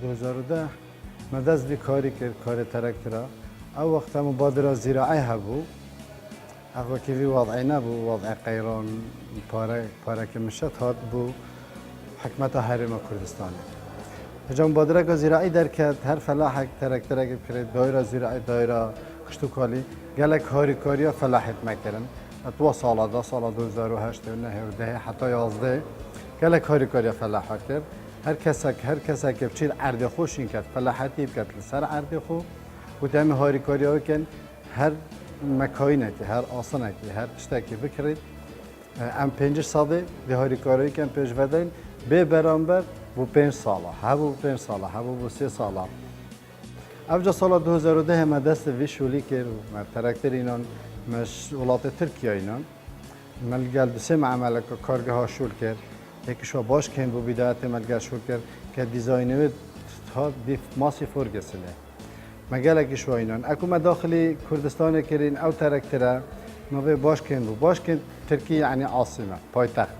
2010 مدرس بی کاری کرد کار ترکترا او وقت مبادره زراعی هبو اقا که وی وضعی نبو وضع قیران پاره که مشت هات بو حکمت حرم کردستانی هجا مبادره که زراعی در کرد هر فلاح ترکترا که کرد دایره زراعی دایره کشتوکالی گلک هاری کاریا فلاحت مکرن اتوا سالا 2008 و 9 حتی 11 گلک هاری کاریا فلاح کرد هر کس که بچید عرض خوش این کرد فلاحتی بکرد سر عرض خو و تام هاری کاریا کن هر مکانی که هر آسانه که هر اشتکی بکرید ام 5 ساله ده هاری کاری کن پیش بدین به برانبر بو 5 ساله هبو 5 ساله هبو بو 3 ساله اوجا سال 2010 ما دست وی شولی کرد ما ترکتر اینان مش ولات ترکیه اینان ملگل دسه معامله که کارگاه ها شول کرد یکیشو باش کن بو بدایت ملگل شول کرد که دیزاینوی تا دیف ماسی فرگسله مگل کیشو اینان اکو ما داخلی کردستان کرین او ترکتره ما باش کن بو باش کن ترکیه یعنی عاصمه پایتخت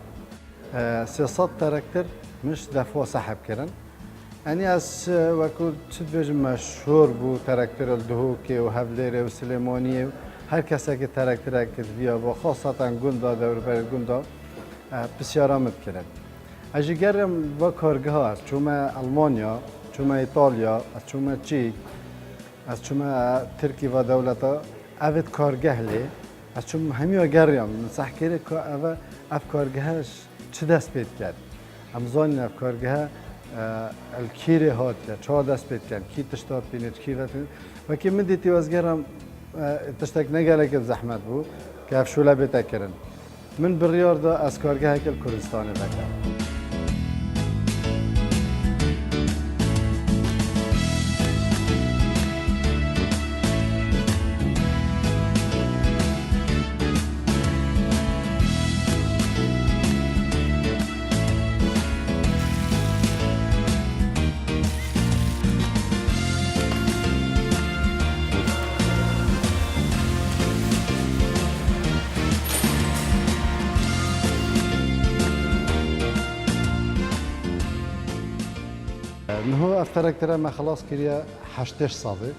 سیاست ترکتر مش دفعه سحب کردن يعني اس وكل تدرج مشهور بو تراكتر الدهوكي وهفليري وسليمانية هر كسا که تراكتر كتبيا با خاصة گندا دور بر گندا بسیارا متكرن اجي گرم با کارگاه چوما المانيا چوما ايطاليا چوما تشيك از چوما تركي و دولتا اوید کارگاه لی از چوم هميو گرم صح كيري که اف کارگاهش چه دست بید کرد امزانی اف کارگاه الکیره هات یا چهار دست بید کن کی تشتاد بینید کی رفت و کی من دیتی وزگرم تشتک نگله که زحمت بود که افشوله بیت کردن من بریار دا از کارگاه کل کردستان دکم نهو افترک ترى ما خلاص كريا 8 صادي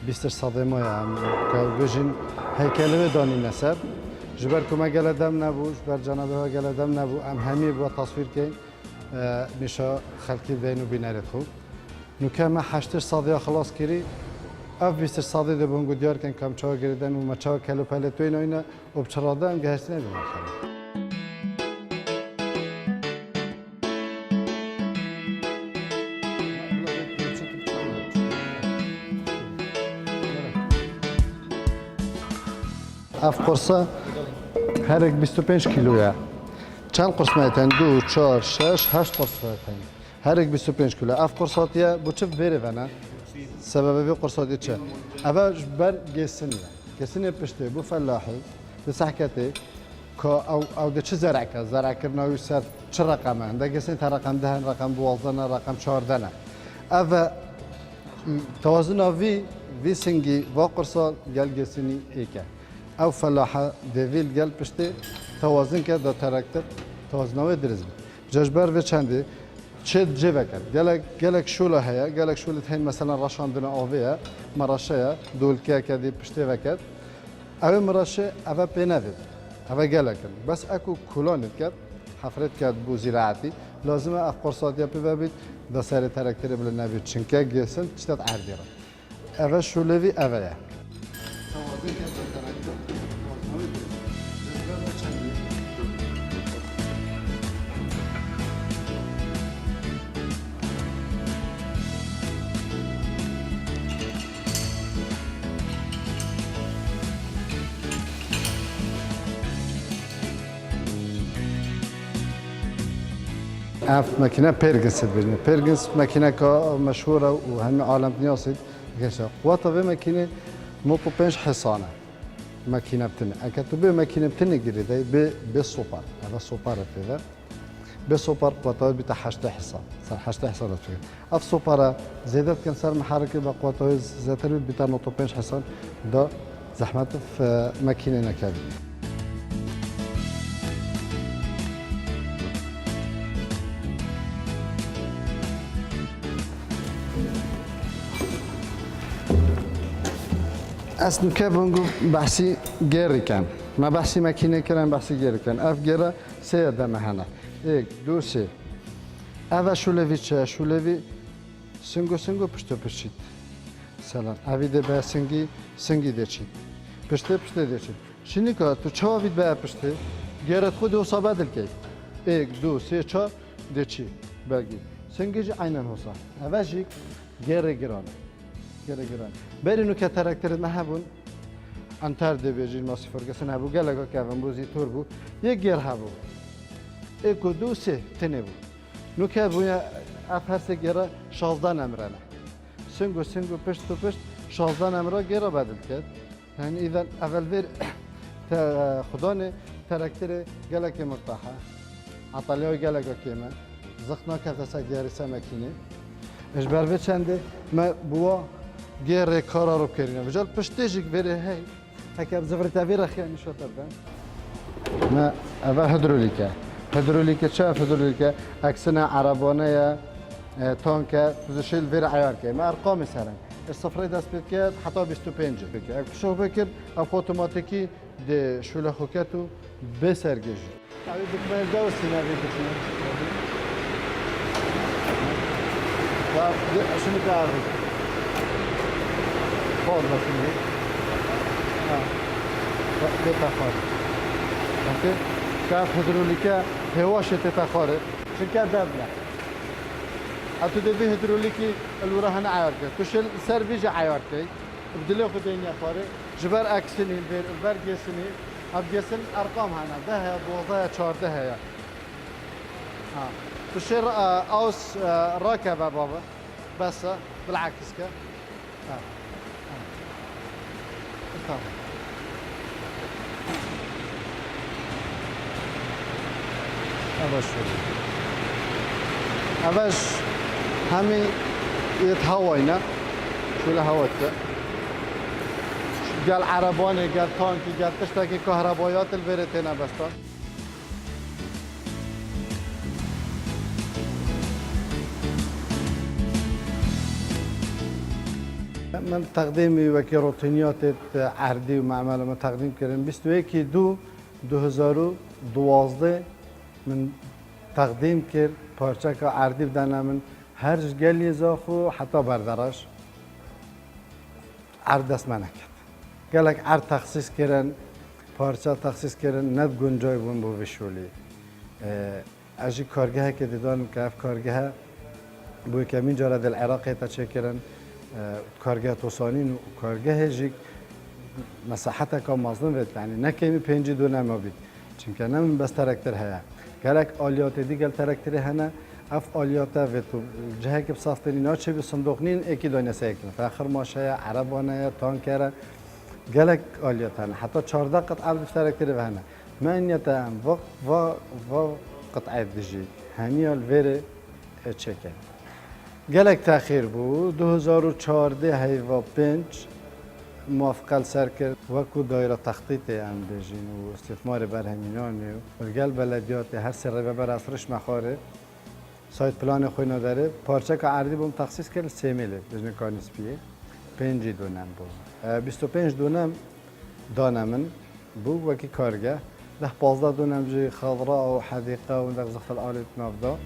20 صادي ما يعني كوجين هيكله داني نسب جبر كما قال دم نبو جبر جنابه قال دم نبو ام همي بو تصوير كين مشا خلقي بينو بينارت خو نو كما 8 صادي خلاص كري اف 20 صادي ده بونگو ديار كان كم چا گردن و ما چا کلو پلتو اینا و بچراده ام گهستنه بو اف قرصه هر یک 25 کیلویه چند قرص میتن 2 4 6 8 قرص میتن هر یک 25 کیلو اف قرصاتیه بو چه بره بنا سبب قرصاتی چه اول بر گسنی پشته بو فلاحی به صحکته که او ده چه زرع کرناوی سر چه رقمه ده گسنی تا رقم 10 رقم 12 رقم 14 اول توازن وی سنگی و قرصا گل گسنی ایکه او فلاحه دویل گل پشته توازن کرد دا ترکتر توازنوی درز بود جشبر و چنده چه جوه کرد گلک شوله هیا گلک شوله هین مثلا رشاندن آویه مراشه دولکه کردی پشته وکرد او مراشه او پینوید او گلک کرد بس اکو کلانت کرد حفرت کرد بو زراعتی لازمه اف قرصاتیا ببید دا سر ترکتر بل نبید چنکه گیسن چتت عردی را او شولوی اویه توازن کرد دا ترکتر اف ماكينه بيرجنس تبني بيرجنس ماكينه مشهوره وهم عالم نياصد كيشا قواتها بماكينه نوطو بنش حصانه ماكينه بتني اكتب ماكينه بتني جريده بالسوبر هذا السوبر هذا بالسوبر قواتها بتاع 8 حصان صار 8 حصان اف سوبر زادت كان صار محرك بقواتها زادت بتاع نوطو بنش حصان ده زحمه في ماكينه نكابي اصلا که بونگو بحثی گیری کن ما بحثی مکینه کردن بحثی گیری کن اف گیره سه دمه هنه یک دو سه اول شلوی چه شلوی سنگو پشت پشت سلام اوی ده به سنگی دچید پشت دچید شنی که تو چه اوید به پشته گیرت خود حسابه دل که یک دو سه چهار دچی بگی سنگیج عینن حسا اوشی گیران برینو که ترکترت نهبون انتر ده بیجی ماسی فرگسن هبو گلگا که امروزی تور بو یک گیر هبو یک دو سه تنه بو نو که بویا افرس گیره 16 نمرانه سنگو پشت تو پشت 16 نمره گیره بدل کرد یعنی اذا اول بیر خدا نه ترکتر گلک مرتاحه عطالیای گلگا کیمه زخنا که دست گیری سمکینه اش بر به چنده ما بوا گیر کارا رو کردیم وجال پشتیجی بره هی هکر زفرت ویرا خیلی شو تردن ما اول هدرولیکه چه هدرولیکه اکسنا عربانه یا تانکه تزشیل ویر عیار که ما ارقام سرن الصفري دست بید کرد حتی 25 بکر اگه شو بکر اف اتوماتیکی ده شوله خوکتو بسرگیجی اوی دکمه دوستی نوی بکنه شنو تعرفي؟ فوق بس اللي تتخار اوكي كاف هيدروليكا هواش تتخار شن كان دابله اتو دبي هيدروليكي الورا هنا عيارك تشل سر بيجي عيارك بدلو خديني اخاري جبر اكسني بر جسني ابجسن ارقام هنا ده بوضع 14 هي ها تشير اوس راكب بابا بس بالعكس كا أباش همي يتهوينا شو لهوته قال عرباني قال تانكي قال تشتكي كهربائيات البريتنا بس من تقديمي وكي روتينيات عردي ومعمل ما تقديم كرن 2012 من تقديم كر پارچه عردي بدنا من هرج قال زاخو حتى بردرش عرد دست من نکرد قالك عرد تخصيص كرن پارچه تخصيص كرن ند گنجای بون بو وشولی اجي کارگاه که دیدان که اف کارگاه بو کمین جاره دل عراق تا چه کرن کارگاه توسانین و کارگاه جیک مساحت که مظلوم بید یعنی نکمی 5 دونم بید چون که نم بس ترکتر هیا گلک آلیات دیگه ترکتر هنه اف آلیات و تو جهه که بسافتنی ناچه به صندوق نین اکی دانه سیکن فاخر ماشه عربانه تانکره گلک آلیات هنه حتی 14 قطعه بد ترکتر هنه من یتام و قطعه دیجی همیال وره چکه گلک تأخیر بود 2014 هیوا 5 موافقه سر کرد وکو دایره تخطیط ام بجین و استثمار برهمینانی و گل بلدیات هر سر بر اثرش مخاره سایت پلان خوی نداره پارچه که عردی بوم تخصیص کرد 3 میله بجن کانسپیه 5 دونم بود 25 دونم دانمن بو وکی کارگاه 15 دونم جی خضراء و حدیقه و در زخت الآلت نافدا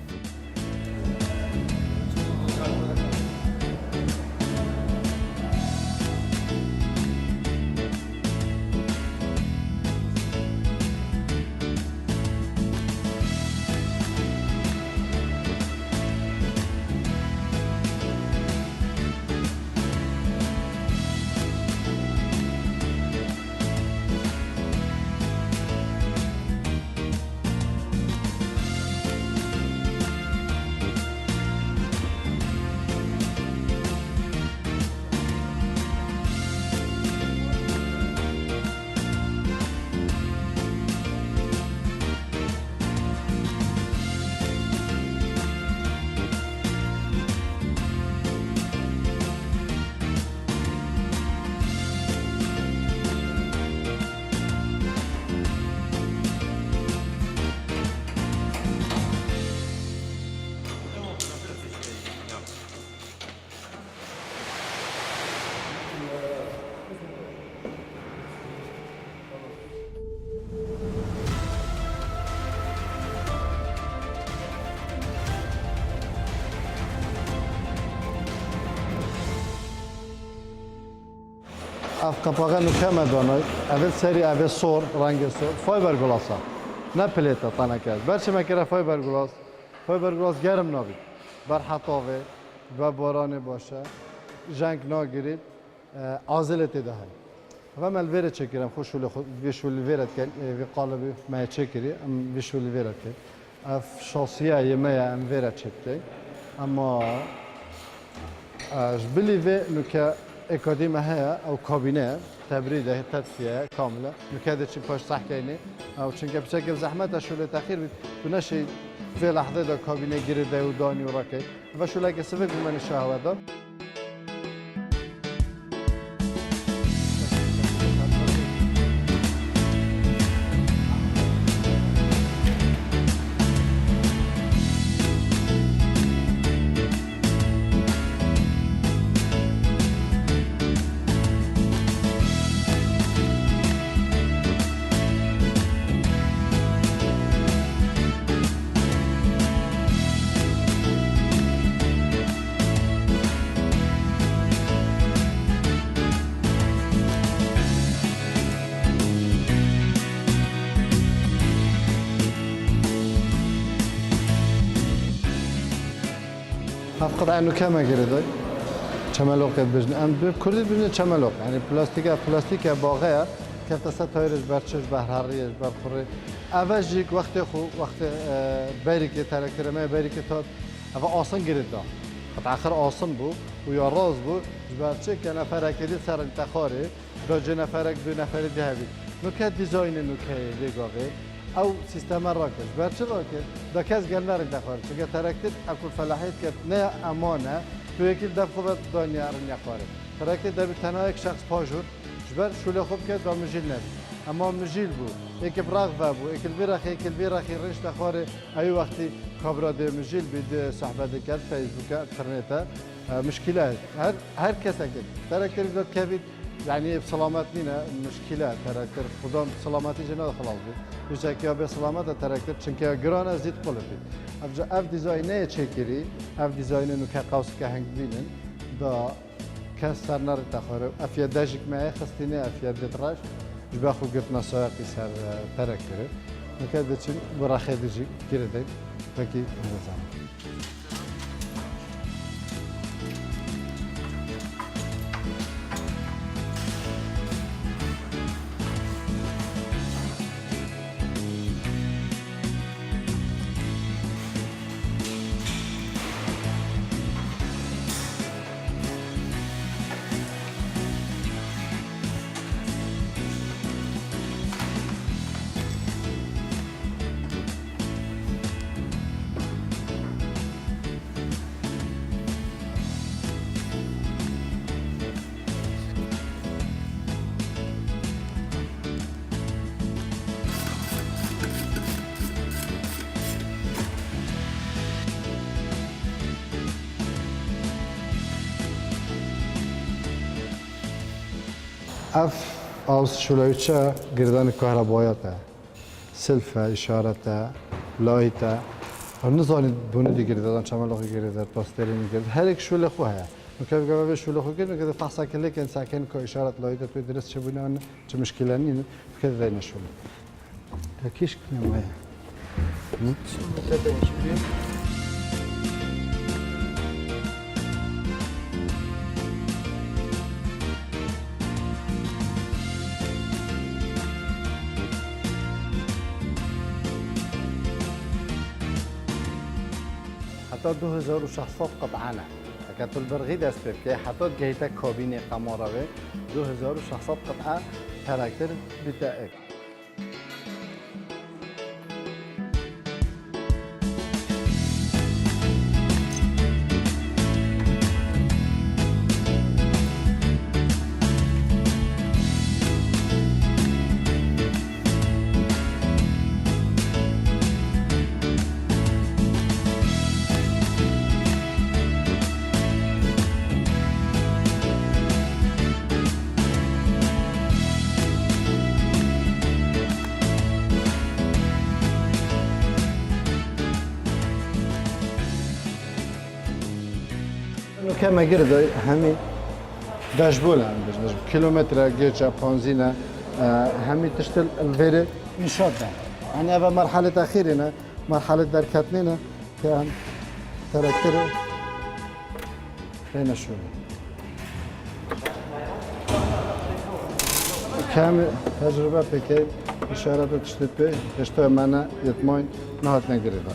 اف قپاقه نکمه دانای اول سری اول سور رنگ سور فایبر گلاسا نه پلیتا تنکه برچه مکره فایبر گلاس گرم نابید بر حطاوه و باران باشه جنگ ناگیرید عازلت دهی و من الویرت چکرم خوش ویشول الویرت کن وی قالبی ما چکری ام ویشول الویرت کن اف شخصیه یمه ام ویرت چکتی اما جبلی وی نکه اکادیمه هیا او کابینه تبریده تدفیه کامله نکه ده چی پاش صح کنی او چنکه بشکل زحمت شول تأخیر بنشی في لحظة دا كابينة جريدة وداني وراكي فشو لاقي سفك من الشهوة دا أفقد عنه كما جريدة چملوق بجن أم بكردي بجن چملوق يعني بلاستيكا باغية كيف تستهيرج برشش بحراريش برخوري أوجيك وقت بيركي تركتر ما بيركي تاد أفا آسان جريدة قد آخر آسان بو ويا راز بو برشش كنا فرق دي سر انتخاري راجع نفرق دو نفر دي هبي نكات ديزاين نكات ليغاوي او سیستم راکش برچه راکش دا کس گل نرد دخواه چون ترکتت اکل فلاحیت که نه امانه تو یکی دب خوبت دانیه ارن یخواره ترکتت در تنها یک شخص پاجور جبر شوله خوب که دا مجیل نبی اما مجیل بود یکی برغوه بود یکی بیرخی رنش دخواره ای وقتی کابرا ده مجیل بید صحبت کرد فیسبوک انترنت مشکلات هر کس اکل ترکتر داد که يعني بسلامات لينا مشكلات تراكتر خدام سلاماتي جنا خلاص بيش كيا بسلامات تراكتر چنكيا جرانا زيد قلبي اف ديزاينه تشكري اف ديزاين انه كقوس كهنگ بينن دا كسر نار تخاره افيا داجك معي خستيني افيا دتراش باخو قلت نصائح يسار تراكتر نكاد تشن براخي دجي كيردي فكي نظام اف از شلویچه گردن کهرباییته سلفه اشارته لایته هم نزانید بونه دیگری دادن چملاقی گریدر پاسترینی گرد هر یک شوله خواه ممکن به شوله خواه گرد که فحصا کلی که ساکن که اشارت لایته توی درست چه بونه آن چه مشکلی نیم فکر داین شوله کیش کنیم وای حتی 2600 قطعه كانت البرغي دست بكي حطت جهتا كابينة قمارة 2600 قطعة كاركتر بتاعك كما قرد همي داشبول هم بجنش کیلومتر گیچه پانزینه همی تشتل الویره انشاد ده يعني أبا مرحلة أخيرنا مرحلة دركتنا كان تركتر بين الشغل كم تجربة بكي إشارة تشتت اشتوى معنا يتمين نهات نقدرها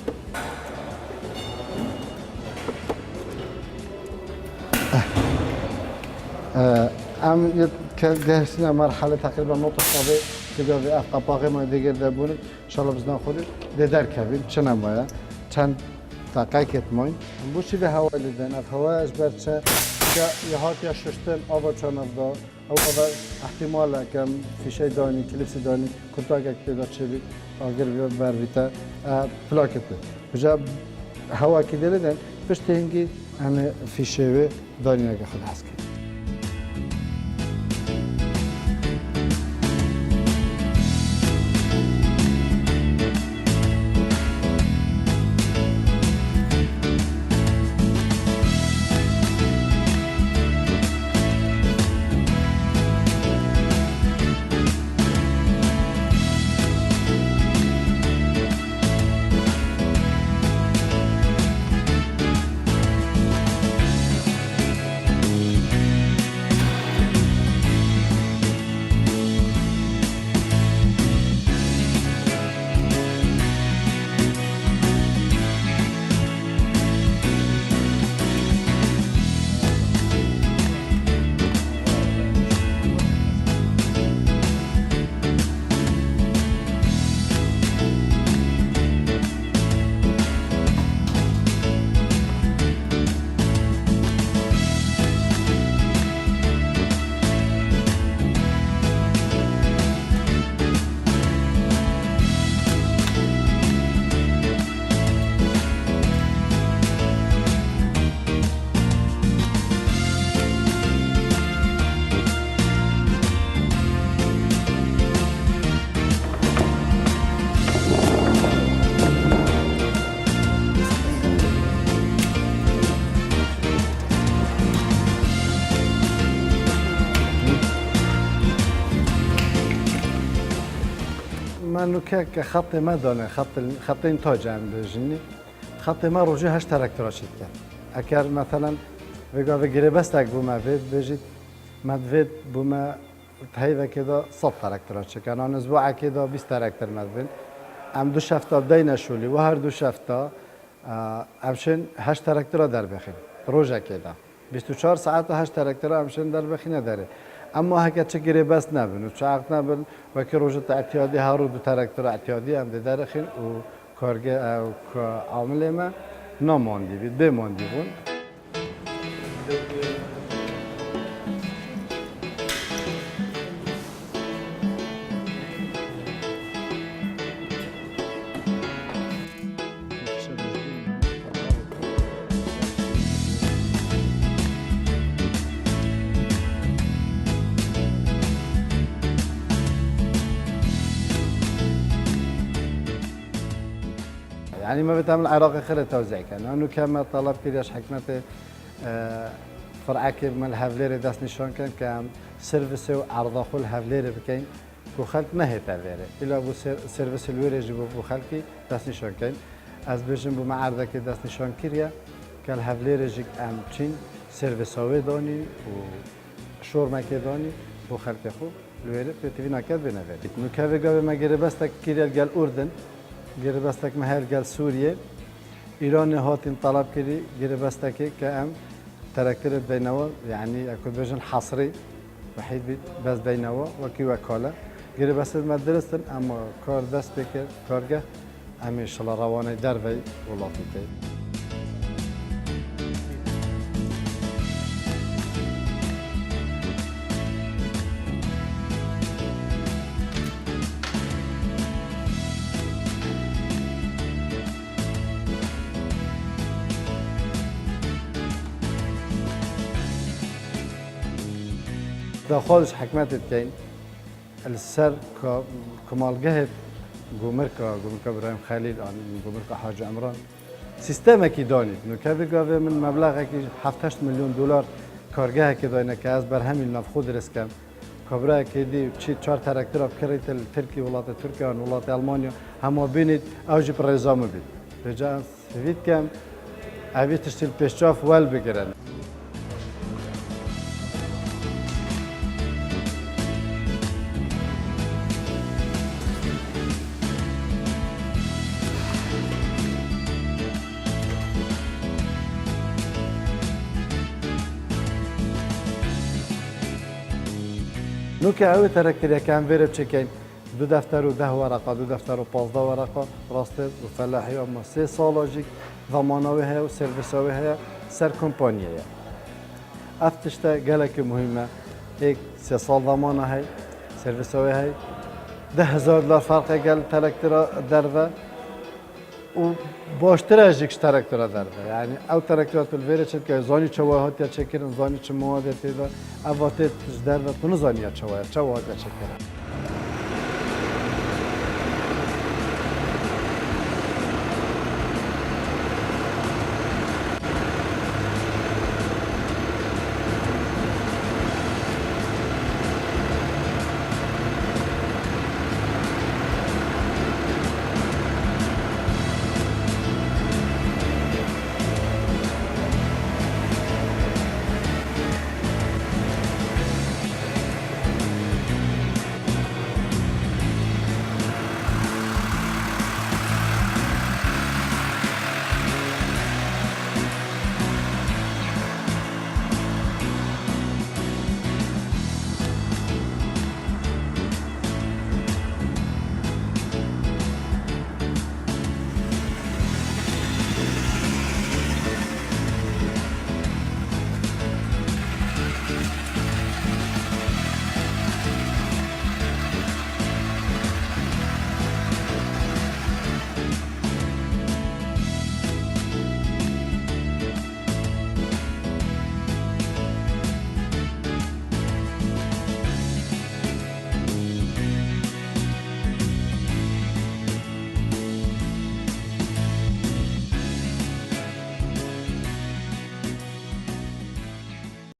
أم جهزنا مرحلة تقريبا نقطة صعبة كده في أفقا ما دیگر دبونه إن شاء الله بزن خودی دیدار کردیم چه نمایا چند دقیقه ماین بوشی به هوا لیدن اف هوا از برچه که یهات یا ششتن آب چند افدا او آب احتمال کم فیشه دانی کلیپس دانی کنتاک اکتیدار چی آگر بیاد بر ویتا پلاکته بجا هوا کی دیدن پشت هنگی همه فیشه دانی نگه خود هست کرد من که خط ما دانه خط انتاج هم بجنی خط ما روزی هشت تراکتور شد کرد اگر مثلا بگم وگیره بست اگ بوم وید بجید مدوید بوم تهی و کدا 100 تراکتور شد کرد آن اسبوع کدا 20 تراکتور مدوین ام دو شفتا بدای نشولی و هر دو شفتا امشن هشت تراکتور در بخیم روزه کدا 24 ساعت و هشت تراکتور امشن در بخی نداره اما هکه چه گیره بس نبین و چه عقد نبین و که روزت اعتیادی هر رو دو تراکتور اعتیادی هم در خین و کارگه عامل ما نماندی بید بماندی بون يعني ما بتعمل العراق خير توزيع كان لانه كما طلب كرياش حكمته فرعك من الهافلير داس نشان كان سيرفيس عرض خل هافلير بكين بو خلق ما هي تافيره الا بو سيرفيس الوير يجيب بو خلقي داس نشان كان از بجن بو معرض كي داس نشان كريا كان هافلير يجيك ام تشين سيرفيس هو داني و شور ما كداني بو خلق خو الوير بتوي نكد بنافير انه كافي قبل ما جري بس كريا قال اردن گیره بستک مهر گل سوریه ایران هاتین طلب کردی گیره بستکی که ام ترکتر بینوا یعنی اکو بجن حصری وحید بید بس بینوا و کی وکاله گیره بست مدرستن اما کار دست بکر کارگه امیش الله روانه در وی ولاتی تی دا خالص حكمت كاين السر كمالجهت جومركا ابراهيم خليل عن جومركا حاج عمران سيستم كي داني انه كيف قاوي من مبلغ كي 7 مليون دولار کارگاه که داینه که از بر همین ناف خود رسکم کابرای که دی چی چهار ترکتر اب کریت ترکی ولات ترکیه و ولات آلمانیا همه بینید اوجی پر رزامه بید رجا سوید کم اوی تشتیل پیشچاف ول بگیرن نو که اوی ترکتر یکم ویرب چکین دو دفتر و 10 ورقه دو دفتر و 15 ورقه راسته و فلاحی اما 3 سالاجیک ضمانوی هیا و سرویسوی هیا سر کمپانیه افتشتا گلک مهمه یک 3 سال ضمانه هی سرویسوی هی $10,000 فرق گل ترکتر درده و باشتر از یکش ترکتر درده یعنی او ترکتر تو الویره چند که زانی چواه هاتیا چکرن زانی چه مواد تیدا اواتت درده تو نزانی چواه هاتیا چکرن